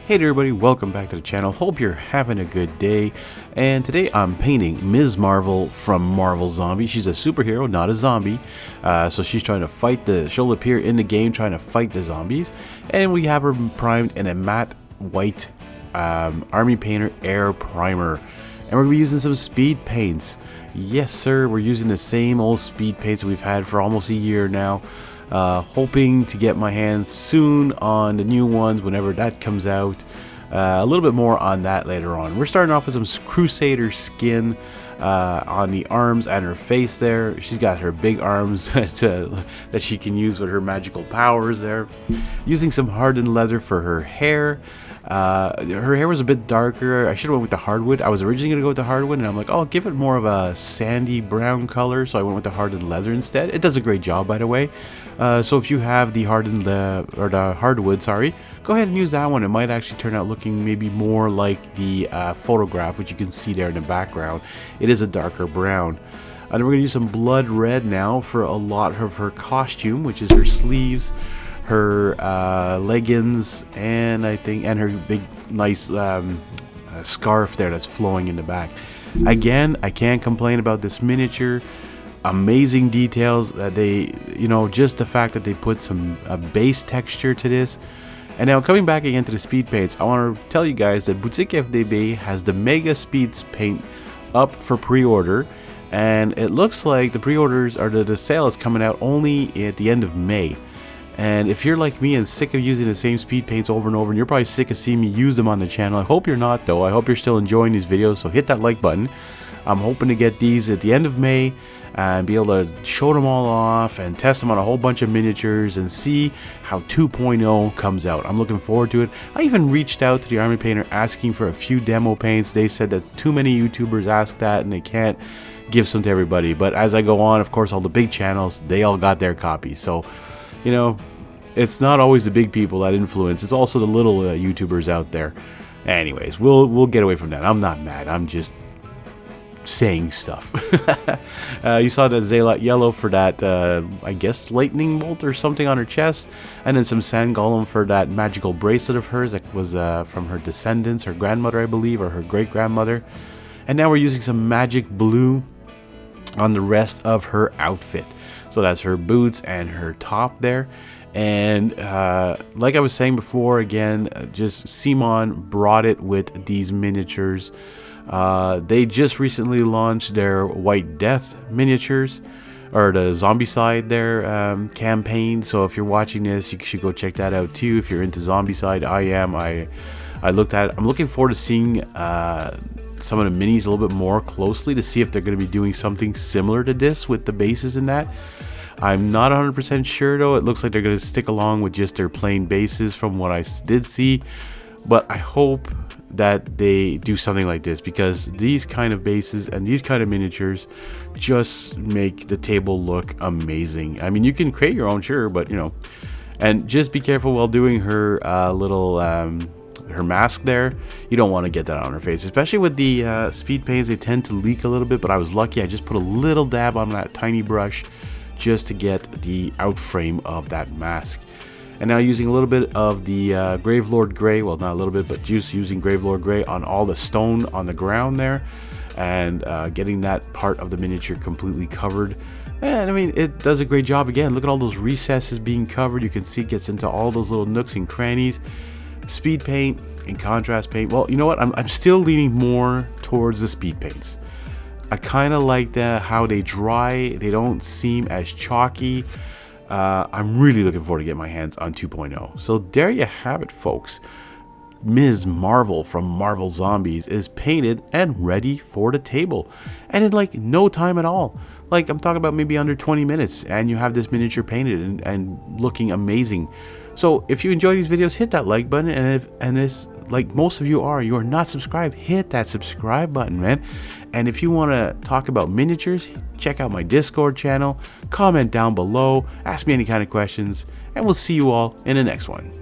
Hey there everybody, welcome back to the channel. Hope you're having a good day. And today I'm painting Ms. Marvel from Marvel Zombie. She's a superhero, not a zombie. So she's trying to fight she'll appear in the game trying to fight the zombies. And we have her primed in a matte white Army Painter Air Primer. And we're going to be using some speed paints. Yes sir, we're using the same old speed paints that we've had for almost a year now. Hoping to get my hands soon on the new ones whenever that comes out. A little bit more on that later on. We're starting off with some Crusader skin on the arms and her face there. She's got her big arms that she can use with her magical powers there. Using some hardened leather for her hair. Her hair was a bit darker. I should have went with the hardwood. I was originally going to go with the hardwood, and I'm like, oh, give it more of a sandy brown color, so I went with the hardened leather instead. It does a great job, by the way. So if you have the the hardwood, sorry, go ahead and use that one. It might actually turn out looking maybe more like the photograph, which you can see there in the background. It is a darker brown. And we're going to use some blood red now for a lot of her costume, which is her sleeves, her leggings, and and her big nice scarf there that's flowing in the back. Again, I can't complain about this miniature. Amazing details that they, just the fact that they put some base texture to this. And now coming back again to the speed paints, I want to tell you guys that Boutique FDB has the Mega Speeds paint up for pre-order, and it looks like the pre-orders or the sale is coming out only at the end of May. And if you're like me and sick of using the same speed paints over and over, and you're probably sick of seeing me use them on the channel, I hope you're not though. I hope you're still enjoying these videos, so hit that like button. I'm hoping to get these at the end of May and be able to show them all off and test them on a whole bunch of miniatures and see how 2.0 comes out. I'm looking forward to it. I even reached out to the Army Painter asking for a few demo paints. They said that too many YouTubers ask that and they can't give some to everybody. But as I go on, of course, all the big channels, they all got their copies. So, it's not always the big people that influence. It's also the little YouTubers out there. Anyways, we'll get away from that. I'm not mad. I'm just saying stuff. You saw that Zealot yellow for that, I guess, lightning bolt or something on her chest, and then some sand golem for that magical bracelet of hers that was from her descendants, her grandmother, I believe, or her great grandmother. And now we're using some magic blue on the rest of her outfit. So that's her boots and her top there. And like I was saying before, again, just Simon brought it with these miniatures. They just recently launched their White Death miniatures, or the Zombicide their campaign. So if you're watching this, you should go check that out too. If you're into Zombicide, I am. I looked at it. I'm looking forward to seeing some of the minis a little bit more closely to see if they're going to be doing something similar to this with the bases and that. I'm not 100% sure though. It looks like they're going to stick along with just their plain bases from what I did see. But I hope that they do something like this, because these kind of bases and these kind of miniatures just make the table look amazing. I mean, you can create your own, sure, but and just be careful while doing her little her mask there. You don't want to get that on her face, especially with the speed paints. They tend to leak a little bit, but I was lucky. I just put a little dab on that tiny brush just to get the out frame of that mask. And now using a little bit of the Gravelord Gray, well, not a little bit, but just using Gravelord Gray on all the stone on the ground there, and getting that part of the miniature completely covered. And I mean, it does a great job. Again, look at all those recesses being covered. You can see it gets into all those little nooks and crannies. Speed paint and contrast paint. Well, you know what? I'm still leaning more towards the speed paints. I kind of like how they dry. They don't seem as chalky. I'm really looking forward to getting my hands on 2.0. So there you have it, folks. Ms. Marvel from Marvel Zombies is painted and ready for the table, and in like no time at all. Like, I'm talking about maybe under 20 minutes, and you have this miniature painted and looking amazing. So if you enjoy these videos, hit that like button, and if like most of you are not subscribed, hit that subscribe button, man. And if you want to talk about miniatures, check out my Discord channel, comment down below, ask me any kind of questions, and we'll see you all in the next one.